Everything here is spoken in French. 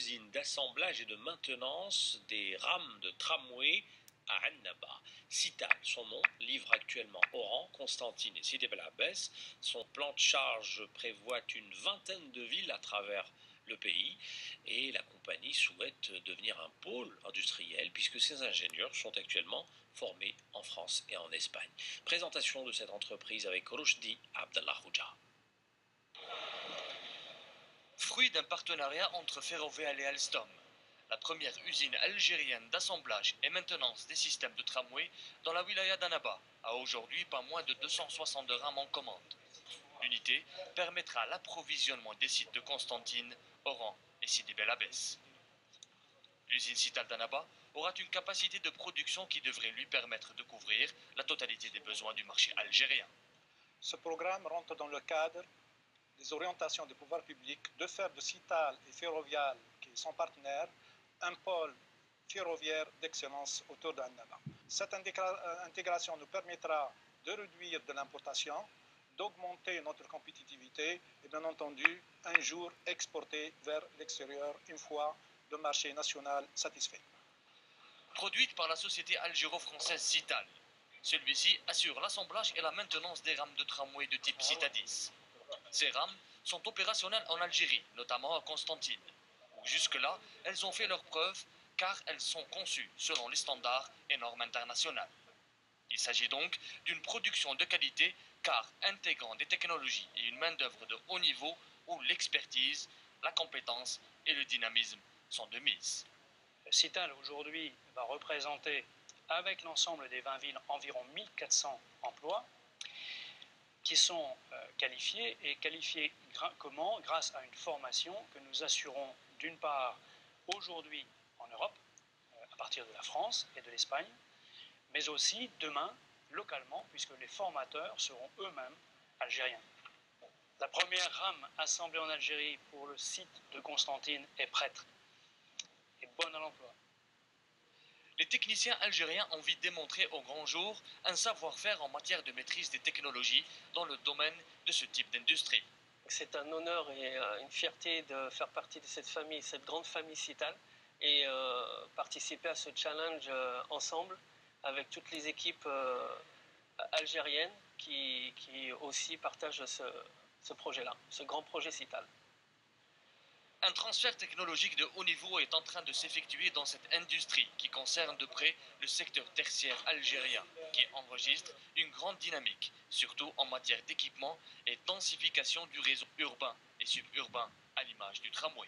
usine d'assemblage et de maintenance des rames de tramway à Annaba. Cital, son nom, livre actuellement Oran, Constantine et Sidi Bel Abbès. Son plan de charge prévoit une vingtaine de villes à travers le pays et la compagnie souhaite devenir un pôle industriel puisque ses ingénieurs sont actuellement formés en France et en Espagne. Présentation de cette entreprise avec Roshdi Abdallah-Houja. Fruit d'un partenariat entre Ferrovial et Alstom, la première usine algérienne d'assemblage et maintenance des systèmes de tramway dans la wilaya d'Annaba a aujourd'hui pas moins de 262 rames en commande. L'unité permettra l'approvisionnement des sites de Constantine, Oran et Sidi Bel Abbès. L'usine Cital d'Annaba aura une capacité de production qui devrait lui permettre de couvrir la totalité des besoins du marché algérien. Ce programme rentre dans le cadre des orientations des pouvoirs publics de faire de Cital et Ferrovial, qui sont partenaires, un pôle ferroviaire d'excellence autour d'Annaba. Cette intégration nous permettra de réduire de l'importation, d'augmenter notre compétitivité et bien entendu, un jour exporter vers l'extérieur une fois le marché national satisfait. Produite par la société algéro-française Cital, celui-ci assure l'assemblage et la maintenance des rames de tramway de type Citadis. Ces rames sont opérationnelles en Algérie, notamment à Constantine, où jusque-là, elles ont fait leurs preuves car elles sont conçues selon les standards et normes internationales. Il s'agit donc d'une production de qualité car intégrant des technologies et une main-d'œuvre de haut niveau où l'expertise, la compétence et le dynamisme sont de mise. Cital aujourd'hui va représenter avec l'ensemble des 20 villes environ 1400 emplois qui sont qualifiés et qualifiés comment? Grâce à une formation que nous assurons d'une part aujourd'hui en Europe, à partir de la France et de l'Espagne, mais aussi demain localement, puisque les formateurs seront eux-mêmes algériens. La première rame assemblée en Algérie pour le site de Constantine est prête et bonne à l'emploi. Les techniciens algériens ont envie de démontrer au grand jour un savoir-faire en matière de maîtrise des technologies dans le domaine de ce type d'industrie. C'est un honneur et une fierté de faire partie de cette famille, cette grande famille Cital, et participer à ce challenge ensemble avec toutes les équipes algériennes qui aussi partagent ce projet-là, ce grand projet Cital. Un transfert technologique de haut niveau est en train de s'effectuer dans cette industrie qui concerne de près le secteur tertiaire algérien, qui enregistre une grande dynamique, surtout en matière d'équipement et densification du réseau urbain et suburbain, à l'image du tramway.